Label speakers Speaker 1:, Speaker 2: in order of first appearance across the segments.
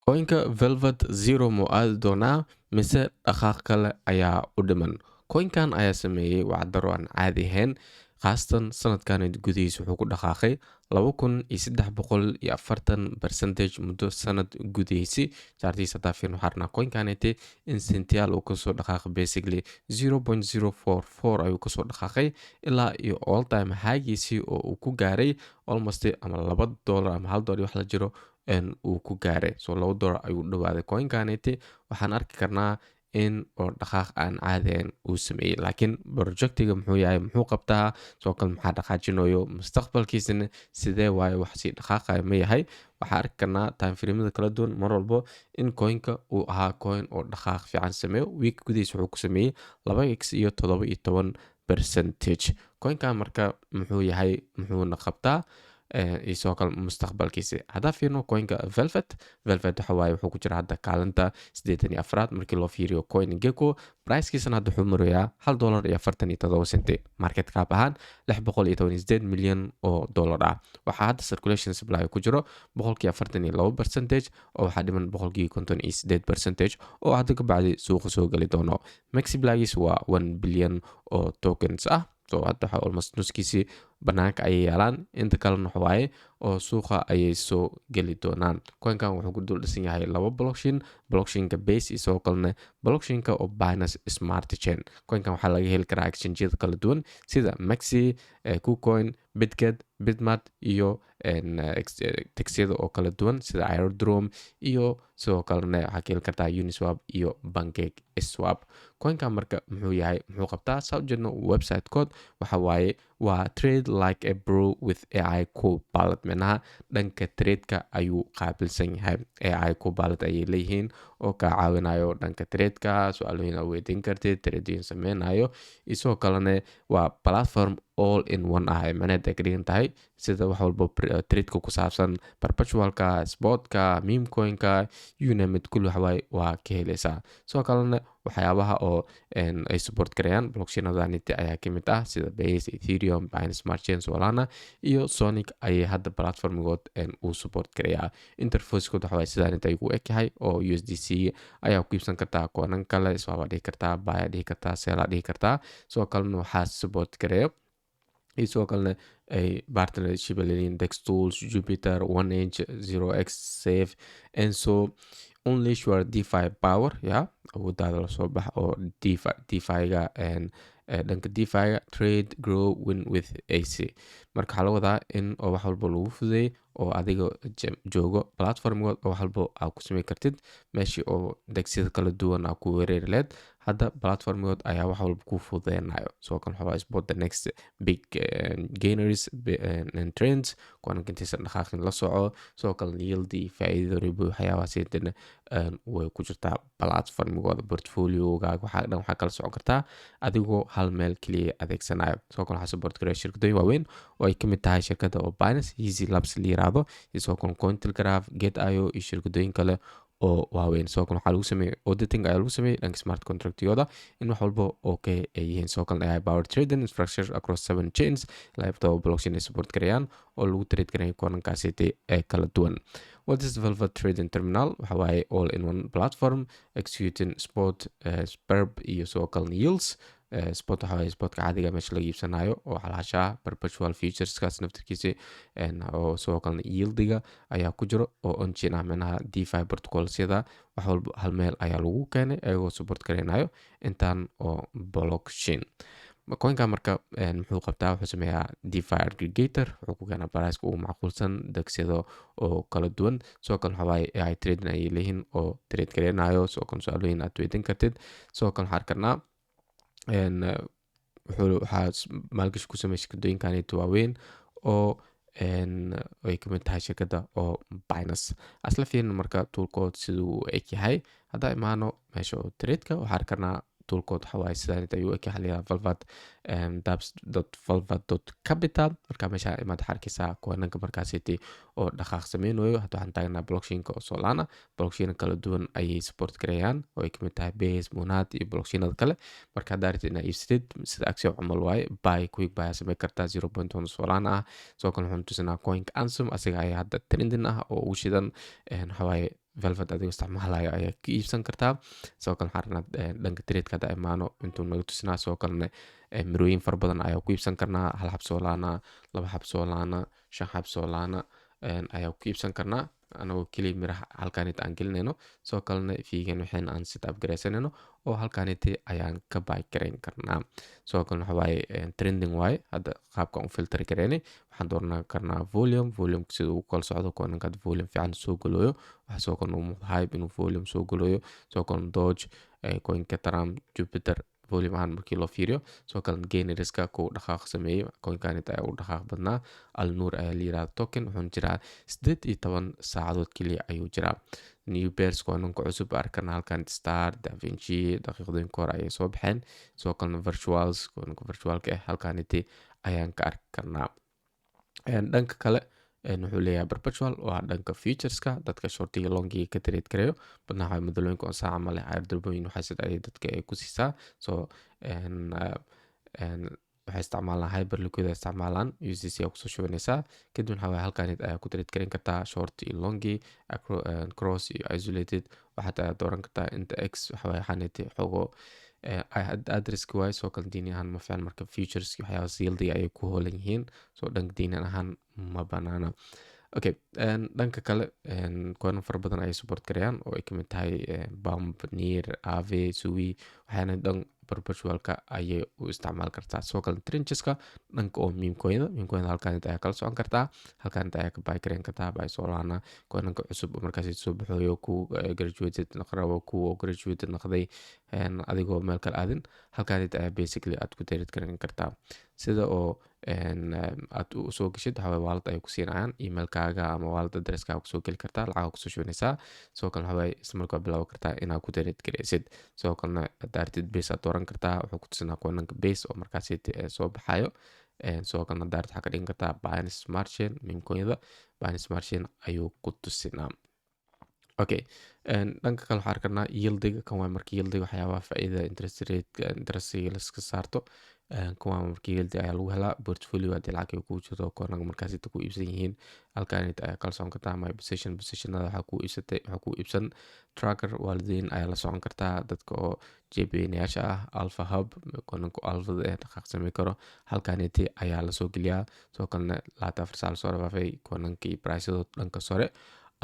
Speaker 1: Coinka Velvet Zero mu aadi doonaa mise dhaqaaq kale ayaa u dhiman. Coinkan ayaa sameeyey wacdaro aan caadi ahayn, khaasatan sanadkan gudihiisa wuxuu ku dhaqaaqay 2340% muddo sanad gudihiisi. Chartiisa daafin waxarna coinkanete in sential uu kasoo dhaqaaqay basically 0.044 ayuu kasoo dhaqaaqay ilaa iyo all time high-giisii oo uu ku gaaray almost ama $2 ama $1 wax la jiro uu ku gaaray. So $2 ayuu dhawaaday coinkanete. Waxaan arki karnaa in oo dhaqaaq aan caadeen uu sameeyey, laakiin projectiga muxuu yahay, muxuu qabtaa, soo kale maxaa dhaqaajinayo mustaqbalkiisana sidee waaye, wax si dhaqaaqaya ma yahay. Waxaan arki karnaa time frame-da kala duwan mar walbo in coinka uu ahaa coin oo dhaqaaq fiican sameeyo. Week gudihiisa wuxuu ku sameeyey 2x iyo 17%. Coinkan marka muxuu yahay, muxuuna qabtaa isoo kale mustaqbalkiisa. Haddii fiirno coinka Velvet waxa waaye wuxuu ku jira hadda kaalinta 84 markii loo fiiriyo coin gecko. Price-kiisana hadda wuxuu marayaa $1.47. Market cap ahaan $618 milyan oo dollar ah. Waxaa hadda circulation supply ku jiro 42% oo waxaa dhiman 58% oo hadda ka bacdi suuqa soo gali doono. Maxi supply-giisa waa 1 billion oo tokens ah. So hadda waxa almost nuskiisii banaanka ayay yaalaan, inta kalena waxa waaye oo suuqa ayay soo geli doonaan. Coinkan wuxuu ku dul dhisan yahay 2 blockchain-ka base iyo soo kalena blockchain-ka oo Binance Smart Chain. Coinkan waxaa laga heli karaa exchange-yada kala duwan sida Maxi, KuCoin, Bitget, Bitmart iyo dexyada oo kala duwan sida Airdrome iyo sidoo kalena waxaa ka heli kartaa Uniswap iyo PancakeSwap. Coinkan marka muxuu yahay, muxuu qabtaa subjectna website code waxa waaye waa trade like a bro with AI copilot. Micnaha dhanka trade-ka ayuu qaabilsan yahay. AI copilot ayay leeyihiin oo ka caawinayo dhanka trade-ka, su'aalooyin aad weydiin kartid, trade sameynayo. Isoo kalena waa platform all in one ah. Macnaheedu ay ka dhigan tahay sida wax walba trade-ka ku saabsan, perpetual-ka, spot-ka, meme coin-ka, you name it, kulli waxa waaye waa ka helaysaa. Sidoo kalena waxyaabaha oo ay support karayaan blockchain-adanite ayaa ka mid ah sida Base, Ethereum, Binance Smart Chain, Solana iyo Sonic ayay hadda platformigood uu support karayaa. Interface-kood waxa waaye sidaanite ayuu u ekyahay oo USDC ayaa ku iibsan kartaa koonan kale, swap dhihi kartaa, buy dhihi kartaa, sell dhihi kartaa. Sidoo kalena waxaa support karaya isoo kalena ay partnership leeyihiin Dex Tools, Jupiter, 1inch, 0x, Safe, and so unleash your DeFi power. Awoodaada la soo bax oo DeFi-ga dhanka DeFi-ga trade, grow, win with AC. Marka waxaa la wadaa in oo wax walba lagu fududeeyo oo adiga joogo platformgood oo wax walba aad ku sameyn kartid meeshii oo dexyada kala duwan aad ku weerari lahayd. Hadda platformgood ayaa wax walba ku fududeynayo. Sidoo kale waxaa spot the next big gainers and trends kuwan intiisa dhaqaaqin la soco. Sidoo kale yieldi faa'iido ribo waxyaabahaas intana way ku jirtaa platformgooda. Portfolio-gaaga waxaa dhan waxaa kala socon kartaa adigoo hal meel kaliya adeegsanayo. Sidoo kale waxaa support karaya shirkadooyin waaweyn oo ay ka mid tahay shirkadda oo Binance Easy Labs la yiraahdo, sidoo kale Cointelegraph, Get.io iyo shirkadooyin kale oo waaweyn. Sidoo kale waxaa lagu sameeyey auditing ayaa lagu sameeyey dhanka smart contract-yooda in wax walba oo ka yihiin. Sidoo kale AI powered trading infrastructure across 7 chains labto blockchain ay support karayaan oo lagu trade karayo koonankaasite ee kala duwan. What is Velvet Trading Terminal? Waxa waaye all in one platform executing spot, sperb iyo sidoo kale yields. Spot waxa waaye spotka caadiga meesha laga iibsanayo oo xalaasha perpetual futureskaas naftirkiisa oo sidoo kalena yieldiga ayaa ku jiro oo on-chain ah. Micnaha DeFi protocolsyada wax walba hal meel ayaa lagu keenay ayagoo support karaynayo intaan oo blockchain. Coinka marka muxuu qabtaa, wuxuu sameeyaa DeFi aggregator, wuxuu ku keenaa price-ka ugu macquulsan dexyada oo kala duwan. Sidoo kale waxa waaye AI trading ayay leeyihiin oo trade karaynayo. Sidoo kale su'aalooyin aad weydiin kartid. Sidoo kale waxaan arkarnaa waxaa maalgashi ku sameeyay shirkadooyinkanito waaweyn oo ay ka mid tahay shirkadda oo Binance. Asla fiirin marka toolkood siduu u eg yahay. Hadda imaano meesha oo trade-ka waxaan arkarnaa toolkood waxa waaye sidaan ayuu eg yahay Velvet dapps.velvet.capital. marka meesha imaad xarkiisa kuwananka markaasiti oo dhaqaaq sameynayo. Hadda waxaan taagnaa blockchain-ka oo Solana. Blockchain kala duwan ayay support karayaan oo ay ka mid tahay Base, Monad iyo blockchain-ada kale. Marka hadda aragtid inaad iibsatid sida Axio camal waaye, buy quick buy sameyn kartaa 0.1 Solana ah. Sidoo kale waxaan tusinaa coinka Ansem, asiga ayaa hadda trending ah oo ugu shidan waxa waaye velvet adigoo isticmaalayo ayaa ka iibsan kartaa. sidoo kale waxaan rabnaa dhanka trade-ka hadda imaano intuu naga tusinaa. sidoo kalena mirooyin fara badan ayaa ku iibsan karnaa. 1 xab soolaana, 2 xab soolaana, 5 xab soolaana ayaa ku iibsan karnaa anagoo keliya miraha halkaanita aan gelinayno. sidoo kalena fiigan waxayna aan sit up garaysanayno oo halkaanita ayaan ka buy garayn karnaa. sidoo kale waxa waaye trending waaye hadda qaabkan u filter garaynay. waxaan dooran karnaa volume sida uu kala socdo koonanka volume fiican soo galayo. waxa sidoo kale uu hype inuu volume soo galayo. sidoo kale Doge coinka Trump Jupiter volume ahaan markii loo fiiriyo. sidoo kale gaineriska ku dhaqaaq sameeyay coinkanita ayaa u dhaqaaq badnaa. al nuur ayaa la yiraahdaa token wuxuu jiraa 18 saacadood kaliya ayuu jiraa. new bears coinka cusub arkana halkan star da vinci daqiiqadooyin hore ayay soo baxeen. sidoo kalena virtuals coinka virtualka halkaniti ayaan ka arki karnaa. dhanka kale wuxuu leeyahay perpetual waa dhanka futureska dadka shortiga longiga ka trade gareeyo. badnaa waxaa madalooyinka oo saaca male airdrobooyin waxay sida ay dadka ku siisaa. so waxay isticmaalaan hyperliquid isticmaalaan USDC ayaa kusoo shubanaysaa. kadib waxaa waaye halkaanid ayaa ku trade garan kartaa short iyo longi, cross iyo isolated. waxaad ayaa dooran kartaa inta x waxa waaye xaniti xogo adresski waaye. soo kale diini ahaan ma fiican marka futureski waxyaaba yieldiga ayay ku hoolan yihiin. soo dhanka diini ahaan ma banaana. okay dhanka kale coin fara badan ayay support garayaan oo ay kamid tahay bump, near, ave, sui waxaana dhan perpetualka ayay u isticmaal kartaa. sidoo kale trencheska dhanka oo meme-coinda halkaanid ayaa kala socon kartaa. halkaanid ayaa ka buy garayn kartaa buy soolana coinanka cusub markaas soo baxooyo ku graduated naqrabo kuwa graduated naqday adigoo meel kale aadin. halkaanid ayaa basically aad ku trade garan kartaa. sida oo aad u soo gashid waxaa wallet ay ku siinayaan emailkaaga ama wallet addresskaaga kusoo geli kartaa lacag kusoo shubanaysaa. sidoo kale waxaa isla markaa bilaabi kartaa inaad ku trade garaysid. sidoo kalena daartid base aad dooran kartaa wuxuu ku tusinaa coinanka base oo markaas soo baxayo. sidoo kalena daartid waxaa ka dhigan kartaa Binance Smart Chain meme-coinda Binance Smart Chain ayuu ku tusinaa. okay dhanka kale waxaan arkanaa yieldiga kan waa markii yieldiga waxyaabaha faa'iida interest rate interestiga la iska saarto. kan waa markii yieldi ayaa lagu helaa portfolio haddii lacag ay kugu jirto koonanka markaas ku iibsan yihiin. halkaanit ayaa kala socon kartaa my positionada waxaa ku iibsan tracker waalidiin ayaa la socon kartaa. dadka oo jbnayaasha ah alpha hub koonanka alphada dhaqaaq samey karo halkaaniti ayaa lasoo geliyaa. sidoo kalena 24 saac lasoo dhaafay koonankii priceadood dhanka sore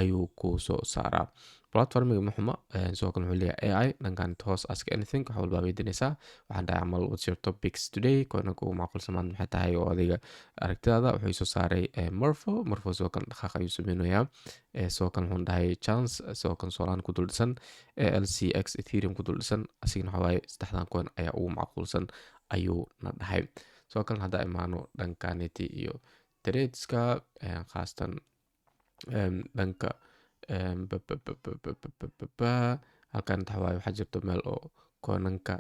Speaker 1: ayuu ku soo saaraa. platformiga maxuma sidoo kale wuxuu leeyahay AI dhankan hoos ask anything waxa walba weydiinaysaa. waxaan dhahay camal what's your topics today koonanka ugu macquulsan maanta maxay tahay oo adiga aragtidaada. wuxuu soo saaray morpho sidoo kale dhaqaaq ayuu sameynayaa. sidoo kale wuxuu dhahay chance sidoo kale Solana ku dul dhisan LCX Ethereum ku dul dhisan asigana waxa waaye saddexdan coin ayaa ugu macquulsan ayuu na dhahay. sidoo kale hadda imaano dhankaniti iyo tradeska khaasatan dhanka halkan taxawaayo waxaa jirto meel oo koonanka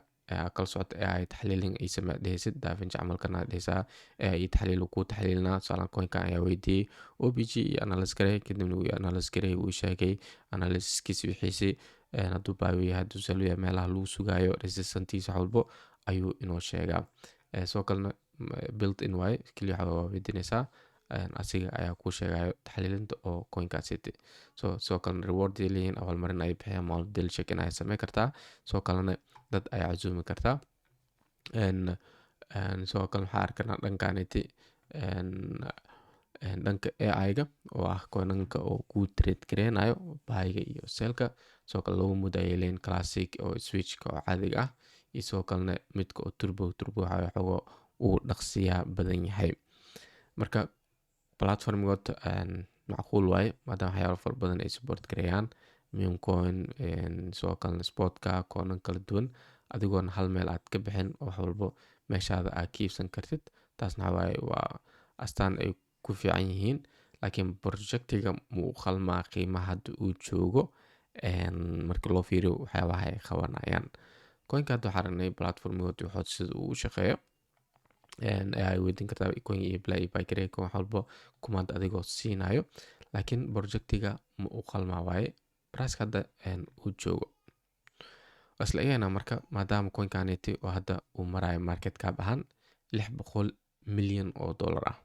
Speaker 1: kala socota AI taxliilin ay samee dhehaysid daafinci camalkana dhehaysaa AI taxliil ku taxliilnaa. tusaale coinkan ayaa weydiiyey OBG iyo analysis garay kadibna uu analysis garay uu sheegay analysiskiisa wixiisi hadduu baayo yahay hadduu salo yahay meelaha lagu sugaayo resistantiisa walbo ayuu inoo sheegaa. sidoo kalena built in way kaliya waxaa weydiinaysaa asiga ayaa ku sheegayo taxliilinta oo coinkaasiti. sidoo kalena reward ay leeyihiin abaalmarin ay bixiyaan maalmadii la sheeg in ay samey kartaa. sidoo kalena dad ayaa casuumi kartaa. sidoo kale waxaa arkanaa dhankaniti dhanka AI-ga oo ah coinanka oo ku trade gareynayo buyga iyo selka. sidoo kale laba mud ayay leeyihiin classic oo switchka oo caadiga ah iyo sidoo kalena midka oo turbo waxaa xogo uu dhaqsiyaa badan yahay. marka platformigood macquul waaye maadaama waxyaalo fara badan ay support gareeyaan meme coin sidoo kalena sportka koonan kala duwan adigoona hal meel aad ka bixin wax walbo meeshaada aad ka iibsan kartid. taasna waxa waaye waa astaan ay ku fiican yihiin laakiin projectiga muu qalmaa qiimaha hadda uu joogo markii loo fiiriyo waxyaabaha ay qabanayaan. coinka hadda waxaa aragnay platformigood wuxuu sida uu u shaqeeyo ay weydiin kartaa coin iyo play by gray coin wax walbo command adigoo siinayo laakiin projectiga ma u qalmaa waaye price hadda uu joogo. isla iyana marka maadaama coinkaniti oo hadda uu marayo market cap ahaan $600 milyan ah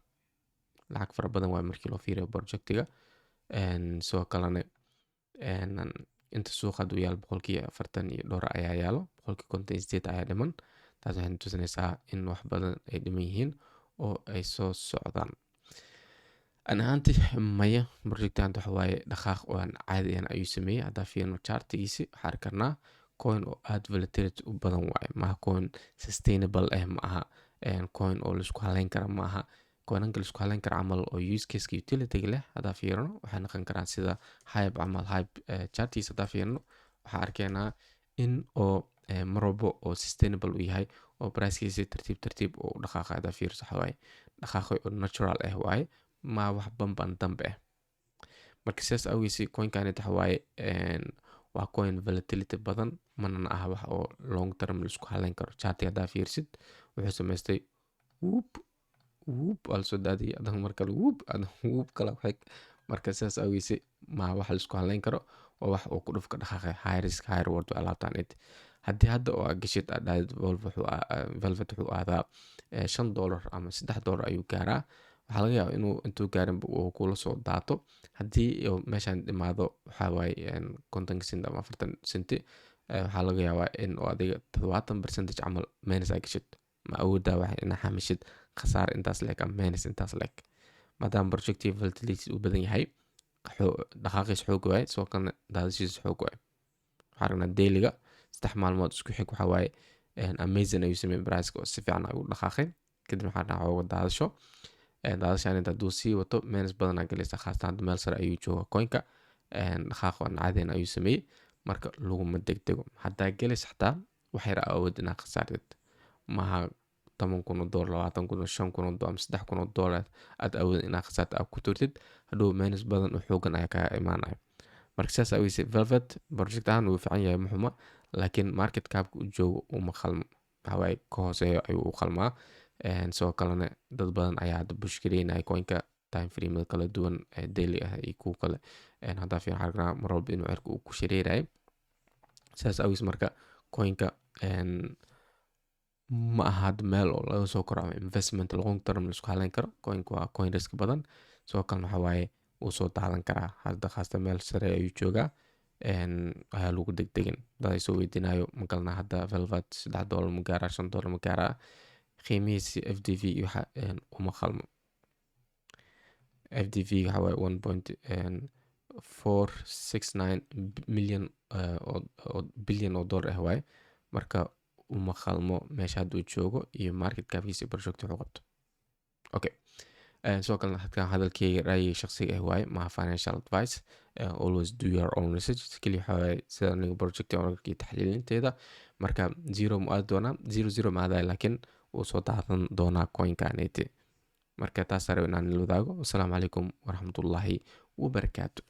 Speaker 1: lacag fara badan waaye markii loo fiiriyo projectiga. sidoo kalena inta suuqa haduu yaalo boqolkiiba 40 iyo dhowr ayaa yaalo, boqolkiiba 58 ayaa dhiman. taas waxay tusinaysaa in wax badan ay dhiman yihiin oo ay soo socdaan. Ani ahaantii maya projectan waxa waaye dhaqaaq oo aan caadi ahayn ayuu sameeyay. Haddaa fiirino chartigiisi waxaan arki karnaa coin oo aad volatility u badan waaye, maaha coin sustainable ma aha, coin oo laisku halayn kara ma aha. coinanka laisku halayn kara camal oo use caseka utility leh haddaa fiirino waxay noqon karaan sida hype camal. Hype chartigiisa haddaa fiirino waxaan arkaynaa in oo mar walbo oo sustainable u yahay oo pricekiisa tartiib tartiib oo u dhaqaaqa. Haddaa fiiriso waxa waaye dhaqaaqay oo natural waaye, ma wax banban dambe marka sidaas awgiisi coinkan waxa waaye waa coin volatility badan, mana aha wax oo long term laisku halayn karo. Chartiga haddaa fiirsid wuxuu samaystay whoop also daadii adan markale whoop kala xig. Marka sidaas awgiisi ma wax laisku halayn karo, oo wax oo ku dhufka dhaqaaqay high risk high reward alaabtaan haddii hadda oo gashid aad velvet wuxuu aadaa $5 ama $3 ayuu gaaraa. waxaa laga yaabaa inuu intuu gaarin uu kula soo daato. Haddii meeshaan dhimaado waxaa waaye 50 cent ama 40 cent, waxaa laga yaabaa in adiga 70% camal minus ay gashid. ma awoodaa wax inaa xamishid khasaar intaas leeg ama minus intaas leeg, maadaama projective volatility uu badan yahay. dhaqaaqiis xoog waaye, soo kalena daadashiis xoog waaye. waxaa aragnaa dailyga 3 maalmood isku xig waxaa waaye amazing ayuu sameeyay price-ka oo si fiican ayuu dhaqaaqay. kadib waxaa dhacay uga daadasho. daadashaan inta hadduu sii wato minus badan aa galaysa, khaasatan meel sare ayuu jooga coinka. dhaqaaq aan caadiyan ayuu sameeyey, marka laguma degdego. haddaa galaysa xataa wax yar awood inaa khasaartid, maaha $10,000 $20,000 $5,000 ama $3,000 aad awood inaa khasaarta aad ku turtid. hadhow minus badan oo xoogan ayaa kaga imaanaya. marka sidaas aweyse velvet project ahaan wuu fiican yahay muxuma, laakiin market capka uu joogo uma qalmo. waxaa waaye ka hooseeyo ayuu u qalmaa. sidoo kalena dad badan ayaa hadda bushkareynaya coinka time frame kala duwan daily iyo kuwa kale. haddaa fiican aragnaa mar walba inuu cirka uu ku shareerayo. sidaas awgees marka coinka ma aha meel oo laga soo koro ama investment long term laisku halayn karo. coinka waa coin risk badan, sidoo kalena waxaa waaye wuu soo daadan karaa. hadda khaasta meel sare ayuu joogaa, ayaa lagu degdegin. dad ay soo weydiinayo magalna hadda velvet $3 ma gaaraa $5 ma gaaraa. qiimihiisi FDV waxa uma qalmo. FDV waxa waaye 1.469 million billion oo dollar waaye. marka uma qalmo meesha hadduu joogo iyo market capkiisa project wuxuu qabto. okay, sidoo kalena hadalkeyga ra'yiga shakhsiga waaye, maaha financial advice. always do your own research. kaliya waxaa waaye sida aniga project iyo taxliilinteeda. marka 0 ma aadi doonaa 00 ma aadayo, laakiin wuu soo daadan doonaa coinkanete. marka taas sare inaan ila wadaago. wasalaamu calaykum waraxmatullaahi wabarakaatu.